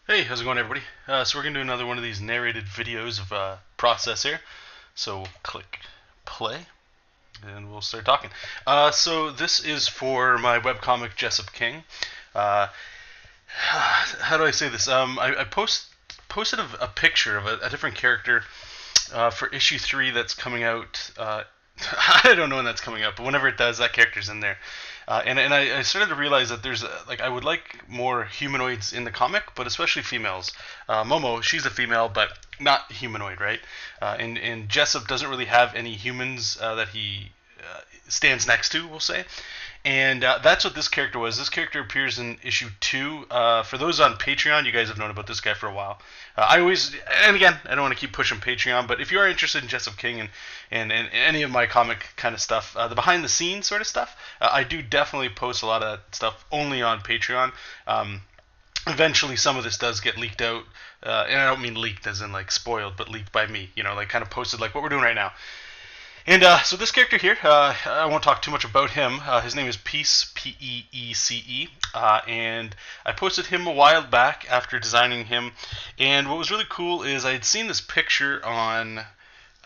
Hey, how's it going, everybody? So we're gonna do another one of these narrated videos of process here. So we'll click play, and we'll start talking. So this is for my webcomic JESOP King. Uh, how do I say this? I posted a picture of a different character for issue 3 that's coming out. I don't know when that's coming out, but whenever it does, that character's in there. And I started to realize that there's like I would like more humanoids in the comic, but especially females. Momo, she's a female, but not humanoid, right? And Jessup doesn't really have any humans that he stands next to, we'll say. And that's what this character was. This character appears in issue 2. For those on Patreon, you guys have known about this guy for a while. I always, and again, I don't want to keep pushing Patreon, but if you are interested in Jessup King and any of my comic kind of stuff, the behind the scenes sort of stuff, I do definitely post a lot of stuff only on Patreon. Eventually, some of this does get leaked out, and I don't mean leaked as in like spoiled, but leaked by me. You know, like kind of posted like what we're doing right now. And so this character here, I won't talk too much about him. His name is Peace, P-E-E-C-E, and I posted him a while back after designing him. And what was really cool is I had seen this picture on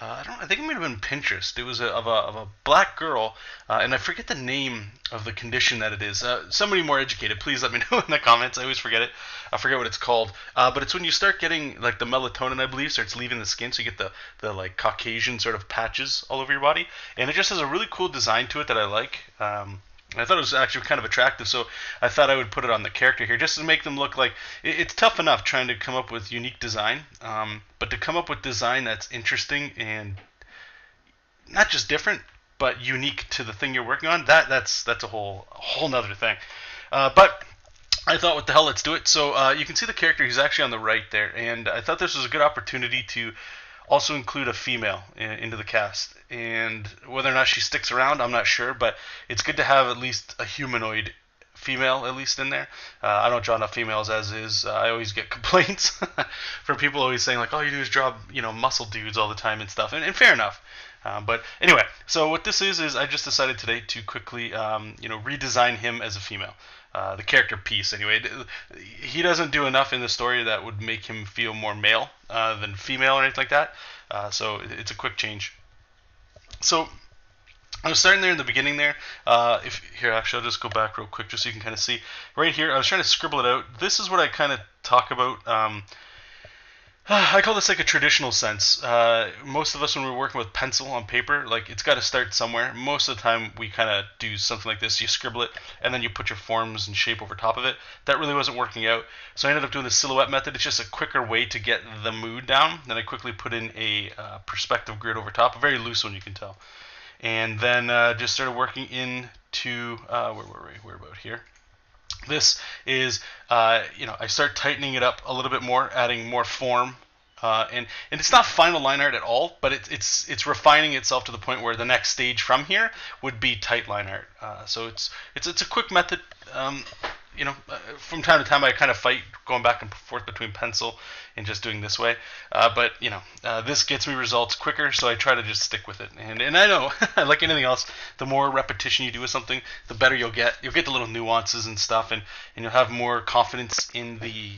I think it might have been Pinterest. It was of a black girl, and I forget the name of the condition that it is. Somebody more educated, please let me know in the comments. I always forget it. I forget what it's called. But it's when you start getting like the melatonin, I believe, starts leaving the skin, so you get the like Caucasian sort of patches all over your body, and it just has a really cool design to it that I like. I thought it was actually kind of attractive, so I thought I would put it on the character here just to make them look like it's tough enough trying to come up with unique design, but to come up with design that's interesting and not just different, but unique to the thing you're working on. That's a whole nother thing. But I thought, what the hell, let's do it. So you can see the character. He's actually on the right there, and I thought this was a good opportunity to also include a female into the cast. And whether or not she sticks around, I'm not sure, but it's good to have at least a humanoid female at least in there. I don't draw enough females as is. I always get complaints from people always saying like, all you do is draw muscle dudes all the time and stuff, and fair enough. But anyway, so what this is I just decided today to quickly redesign him as a female. The character Peace, anyway. He doesn't do enough in the story that would make him feel more male than female or anything like that. So it's a quick change. So I was starting there in the beginning there. Actually, I'll just go back real quick just so you can kind of see. Right here, I was trying to scribble it out. This is what I kind of talk about. I call this like a traditional sense. Most of us, when we're working with pencil on paper, like it's got to start somewhere. Most of the time, we kind of do something like this. You scribble it, and then you put your forms and shape over top of it. That really wasn't working out, so I ended up doing the silhouette method. It's just a quicker way to get the mood down. Then I quickly put in a perspective grid over top, a very loose one, you can tell. And then just started working into where were we? We're about here. This is, I start tightening it up a little bit more, adding more form, and it's not final line art at all, but it's refining itself to the point where the next stage from here would be tight line art. So it's a quick method. From time to time I kind of fight going back and forth between pencil and just doing this way, but this gets me results quicker, so I try to just stick with it. And I know, like anything else, the more repetition you do with something, the better you'll get. You'll get the little nuances and stuff, and you'll have more confidence in the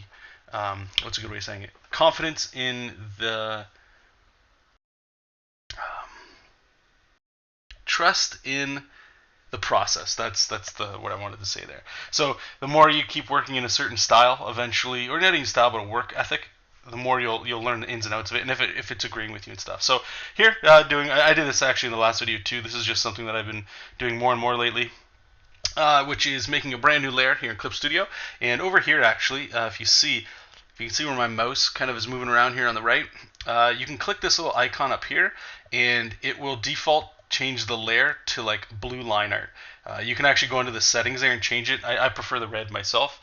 what's a good way of saying it? Confidence in the trust in the process. That's the what I wanted to say there. So the more you keep working in a certain style, eventually, or not even style, but a work ethic, the more you'll learn the ins and outs of it, and if it's agreeing with you and stuff. So here, I did this actually in the last video too. This is just something that I've been doing more and more lately. Which is making a brand new layer here in Clip Studio. And over here, actually, if you can see where my mouse kind of is moving around here on the right, you can click this little icon up here, and it will default change the layer to like blue line art. You can actually go into the settings there and change it. I prefer the red myself.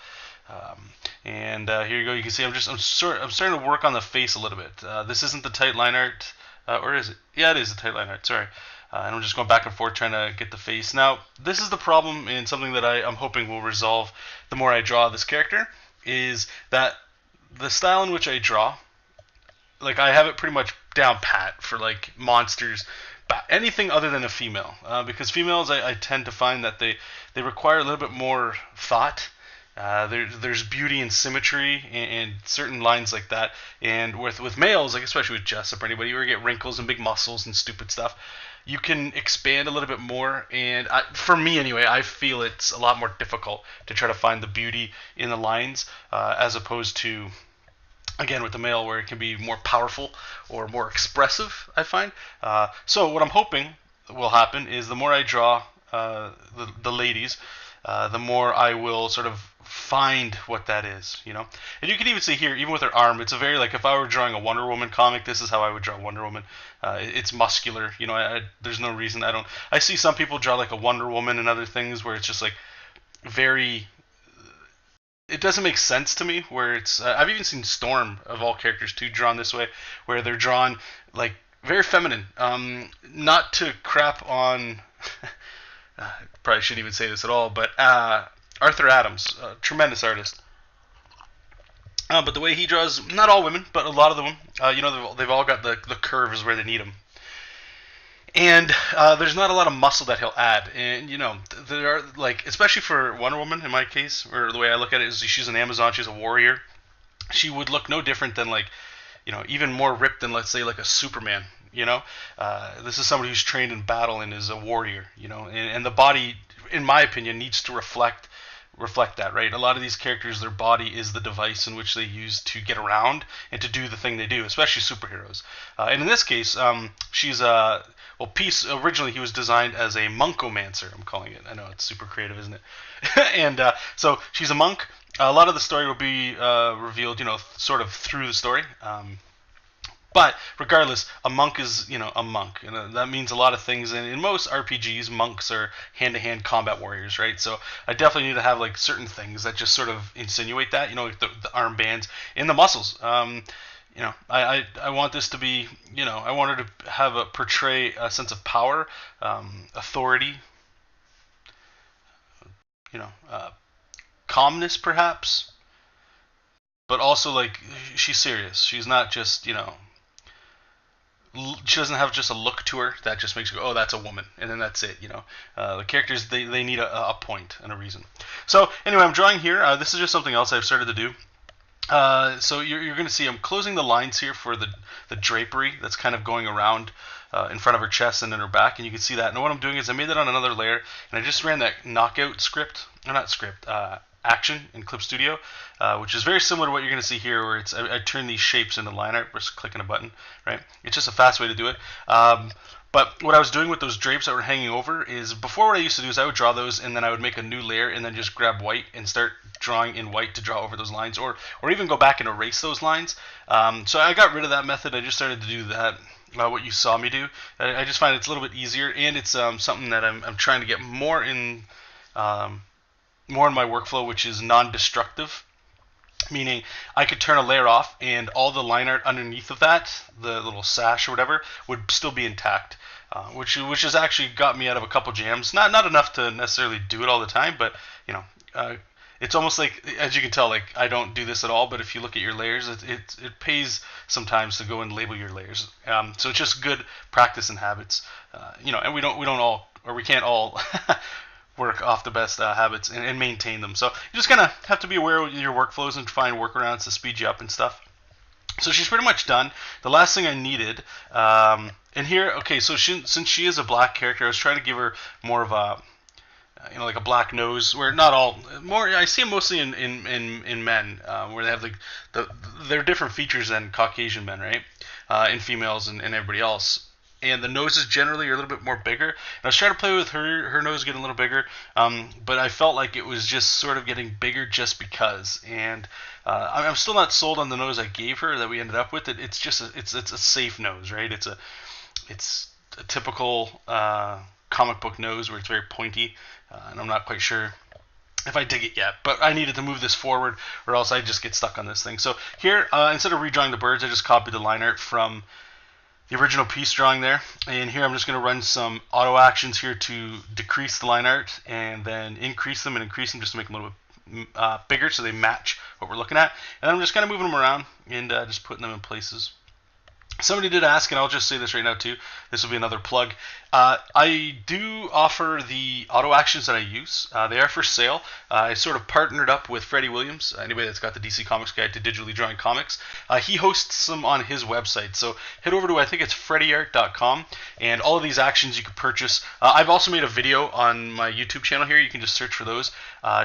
And here you go. You can see I'm starting to work on the face a little bit. This isn't the tight line art, or is it? Yeah, it is the tight line art. Sorry. And I'm just going back and forth trying to get the face. Now, this is the problem, and something that I'm hoping will resolve the more I draw this character, is that the style in which I draw, like I have it pretty much down pat for like monsters, anything other than a female. Because females, I tend to find that they require a little bit more thought There's beauty and symmetry and certain lines like that. And with males, like especially with JESOP or anybody where you get wrinkles and big muscles and stupid stuff, you can expand a little bit more. And for me anyway, I feel it's a lot more difficult to try to find the beauty in the lines as opposed to, again, with the male where it can be more powerful or more expressive, I find. So what I'm hoping will happen is the more I draw the ladies, the more I will sort of find what that is, you know. And you can even see here, even with her arm, it's a very, like, if I were drawing a Wonder Woman comic, this is how I would draw Wonder Woman. It's muscular, you know. There's no reason I see some people draw like a Wonder Woman and other things where it's just like very. It doesn't make sense to me. Where it's, I've even seen Storm of all characters too drawn this way, where they're drawn like very feminine. Not to crap on. Probably shouldn't even say this at all, but Arthur Adams, tremendous artist. But the way he draws, not all women, but a lot of them, you know, they've all got the curves where they need them. And there's not a lot of muscle that he'll add. And, you know, there are, like, especially for Wonder Woman, in my case, or the way I look at it is she's an Amazon, she's a warrior. She would look no different than, like, you know, even more ripped than, let's say, like a Superman. You know, this is somebody who's trained in battle and is a warrior. You know, and the body, in my opinion, needs to reflect that, right? A lot of these characters, their body is the device in which they use to get around and to do the thing they do, especially superheroes. And in this case, she's a Peace. Originally, he was designed as a monkomancer. I'm calling it. I know it's super creative, isn't it? And so she's a monk. A lot of the story will be revealed, you know, sort of through the story. But regardless, a monk is, you know, a monk, and that means a lot of things. And in most RPGs, monks are hand-to-hand combat warriors, right? So I definitely need to have like certain things that just sort of insinuate that, you know, like the armbands and the muscles. You know, I want this to be, you know, I want her to have portray a sense of power, authority, you know, calmness perhaps, but also like she's serious. She's not just, you know. She doesn't have just a look to her that just makes you go, oh, that's a woman, and then that's it, you know. The characters, they need a point and a reason. So anyway, I'm drawing here. This is just something else I've started to do. So you're going to see I'm closing the lines here for the drapery that's kind of going around in front of her chest and in her back, and you can see that. And what I'm doing is I made that on another layer, and I just ran that knockout script, or not script, action in Clip Studio, which is very similar to what you're going to see here, where it's I turn these shapes into line art just clicking a button, right? It's just a fast way to do it. But what I was doing with those drapes that were hanging over is, before, what I used to do is I would draw those and then I would make a new layer and then just grab white and start drawing in white to draw over those lines, or even go back and erase those lines. So I got rid of that method. I just started to do that. What you saw me do. I just find it's a little bit easier, and it's something that I'm trying to get more in my workflow, which is non-destructive. Meaning I could turn a layer off and all the line art underneath of that, the little sash or whatever, would still be intact. Which has actually got me out of a couple jams. Not enough to necessarily do it all the time, but you know, it's almost like, as you can tell, like I don't do this at all. But if you look at your layers, it pays sometimes to go and label your layers. So it's just good practice and habits. You know, and we can't all work off the best habits and maintain them. So you just kind of have to be aware of your workflows and find workarounds to speed you up and stuff. So she's pretty much done. The last thing I needed, and here, okay, so since she is a black character, I was trying to give her more of a, you know, like a black nose, where not all, more, I see them mostly in men, where they have they're different features than Caucasian men, right? In females and everybody else. And the noses generally are a little bit more bigger. And I was trying to play with her nose getting a little bigger, but I felt like it was just sort of getting bigger just because. And I'm still not sold on the nose I gave her that we ended up with. It's just it's a safe nose, right? It's a typical comic book nose where it's very pointy, and I'm not quite sure if I dig it yet, but I needed to move this forward or else I just get stuck on this thing. So here, instead of redrawing the birds, I just copied the line art from the original piece drawing there, and here I'm just going to run some auto actions here to decrease the line art and then increase them just to make them a little bit bigger so they match what we're looking at. And then I'm just kind of moving them around and just putting them in places. Somebody did ask, and I'll just say this right now too. This will be another plug. I do offer the auto actions that I use. They are for sale. I sort of partnered up with Freddie Williams, anybody that's got the DC Comics Guide to Digitally Drawing Comics. He hosts them on his website. So head over to, I think it's freddyart.com, and all of these actions you can purchase. I've also made a video on my YouTube channel here. You can just search for those.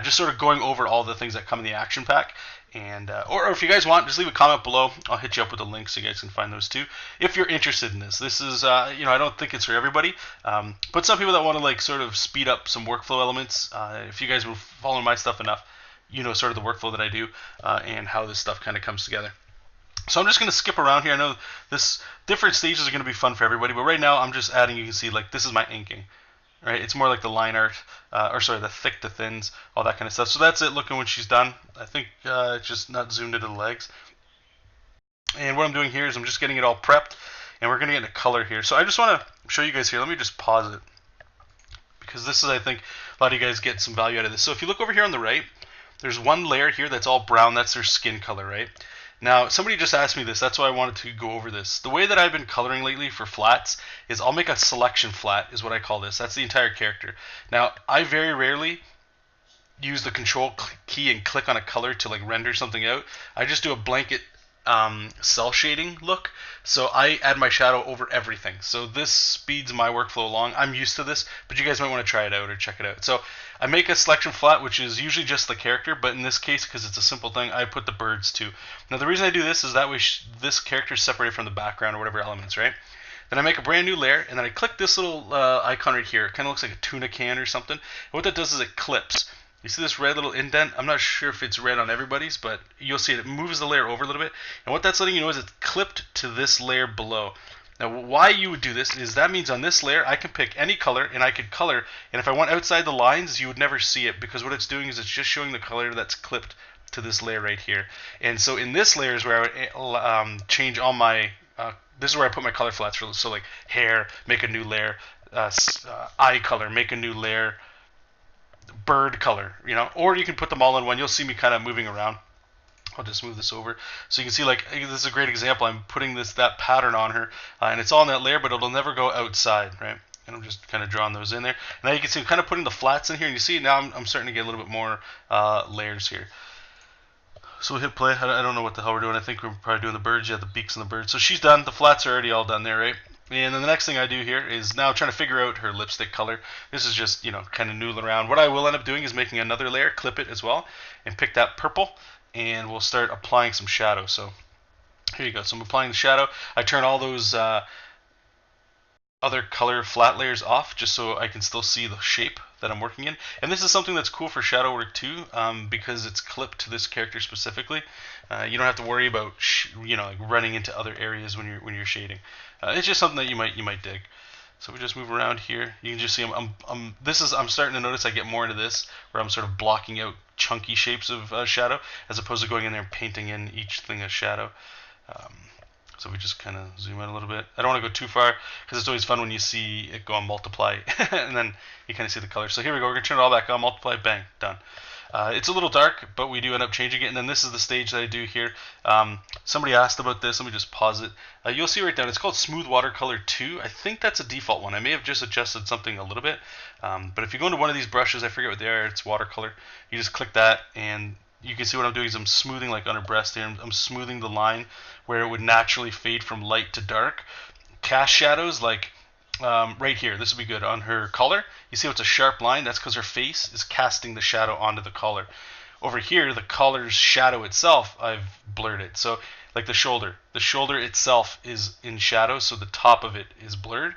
Just sort of going over all the things that come in the action pack. And or if you guys want, just leave a comment below. I'll hit you up with the link so you guys can find those too. If you're interested in this, this is I don't think it's for everybody, but some people that want to like sort of speed up some workflow elements. If you guys were following my stuff enough, you know sort of the workflow that I do and how this stuff kind of comes together. So I'm just going to skip around here. I know this different stages are going to be fun for everybody, but right now I'm just adding. You can see like this is my inking. Right, it's more like the line art, the thick to thins, all that kind of stuff. So that's it looking when she's done. I think it's just not zoomed into the legs. And what I'm doing here is I'm just getting it all prepped, and we're going to get into color here. So I just want to show you guys here. Let me just pause it, because this is, I think, a lot of you guys get some value out of this. So if you look over here on the right, there's one layer here that's all brown. That's their skin color, right? Now, somebody just asked me this. That's why I wanted to go over this. The way that I've been coloring lately for flats is I'll make a selection flat, is what I call this. That's the entire character. Now, I very rarely use the control key and click on a color to like render something out. I just do a blanket cell shading look. So I add my shadow over everything. So this speeds my workflow along. I'm used to this, but you guys might want to try it out or check it out. So I make a selection flat, which is usually just the character, but in this case, because it's a simple thing, I put the birds too. Now the reason I do this is that way this character is separated from the background or whatever elements, right? Then I make a brand new layer, and then I click this little icon right here. It kind of looks like a tuna can or something. And what that does is it clips. You see this red little indent? I'm not sure if it's red on everybody's, but you'll see it. It moves the layer over a little bit. And what that's letting you know is it's clipped to this layer below. Now, why you would do this is that means on this layer, I can pick any color, and I could color. And if I went outside the lines, you would never see it, because what it's doing is it's just showing the color that's clipped to this layer right here. And so in this layer is where I would change all my... this is where I put my color flats for. So like hair, make a new layer. Eye color, make a new layer. Bird color, or you can put them all in one. You'll see me kind of moving around. I'll just move this over so you can see, like, this is a great example. I'm putting that pattern on her, and it's all in that layer, but it'll never go outside, right? And I'm just kind of drawing those in there. Now you can see I'm kind of putting the flats in here, and you see now I'm starting to get a little bit more layers here. So we'll hit play. I don't know what the hell we're doing. I think we're probably doing the birds. Yeah, the beaks and the birds. So she's done. The flats are already all done there, right? And then the next thing I do here is now trying to figure out her lipstick color. This is just, kind of noodling around. What I will end up doing is making another layer, clip it as well, and pick that purple, and we'll start applying some shadow. So here you go. So I'm applying the shadow. I turn all those other color flat layers off just so I can still see the shape that I'm working in. And this is something that's cool for shadow work too, because it's clipped to this character specifically. You don't have to worry about like running into other areas when you're shading. It's just something that you might dig. So we just move around here. You can just see I'm starting to notice I get more into this where I'm sort of blocking out chunky shapes of shadow as opposed to going in there and painting in each thing a shadow. So we just kind of zoom out a little bit. I don't want to go too far because it's always fun when you see it go on multiply and then you kind of see the color. So here we go. We're going to turn it all back on. Multiply. Bang. Done. It's a little dark, but we do end up changing it. And then this is the stage that I do here. Somebody asked about this. Let me just pause it. You'll see right down. It's called Smooth Watercolor 2. I think that's a default one. I may have just adjusted something a little bit. But if you go into one of these brushes, I forget what they are. It's watercolor. You just click that and you can see what I'm doing is I'm smoothing like under breast here. I'm smoothing the line where it would naturally fade from light to dark. Cast shadows like right here. This would be good on her collar. You see it's a sharp line? That's because her face is casting the shadow onto the collar. Over here, the collar's shadow itself, I've blurred it. So like the shoulder itself is in shadow, so the top of it is blurred.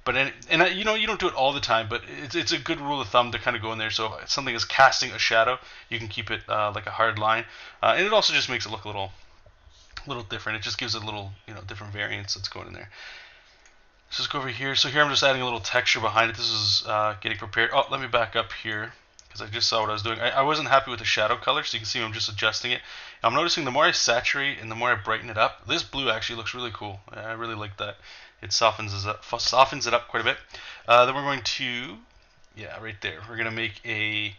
But you don't do it all the time, but it's a good rule of thumb to kind of go in there. So if something is casting a shadow, you can keep it like a hard line, and it also just makes it look a little different. It just gives it a little different variance that's going in there. Let's just go over here. So here I'm just adding a little texture behind it. This is getting prepared. Oh, let me back up here because I just saw what I was doing. I wasn't happy with the shadow color, so you can see I'm just adjusting it. I'm noticing the more I saturate and the more I brighten it up, this blue actually looks really cool. I really like that. It softens it up quite a bit. Then we're going to, right there, we're going to make a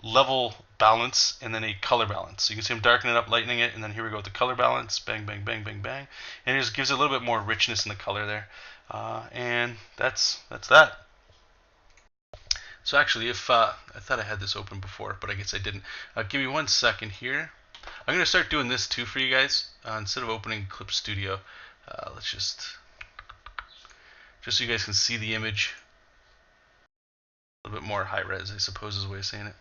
level balance and then a color balance. So you can see I'm darkening it up, lightening it, and then here we go with the color balance. Bang, bang, bang, bang, bang. And it just gives it a little bit more richness in the color there. And that's that. So actually, if I thought I had this open before, but I guess I didn't. Give me 1 second here. I'm going to start doing this too for you guys. Instead of opening Clip Studio, let's just so you guys can see the image a little bit more high res, I suppose is the way of saying it.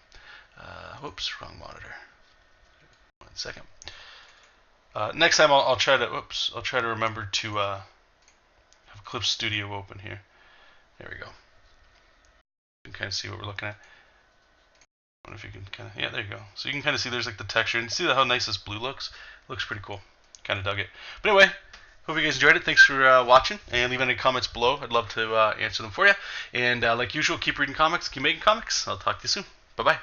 Whoops, wrong monitor. 1 second. Next time I'll try to remember to have Clip Studio open here. There we go. You can kind of see what we're looking at. I wonder if you can kind of, yeah, there you go. So you can kind of see there's like the texture, and see how nice this blue looks. Looks pretty cool. Kind of dug it. But anyway, hope you guys enjoyed it. Thanks for watching, and leave any comments below. I'd love to answer them for you. And like usual, keep reading comics, keep making comics. I'll talk to you soon. Bye bye.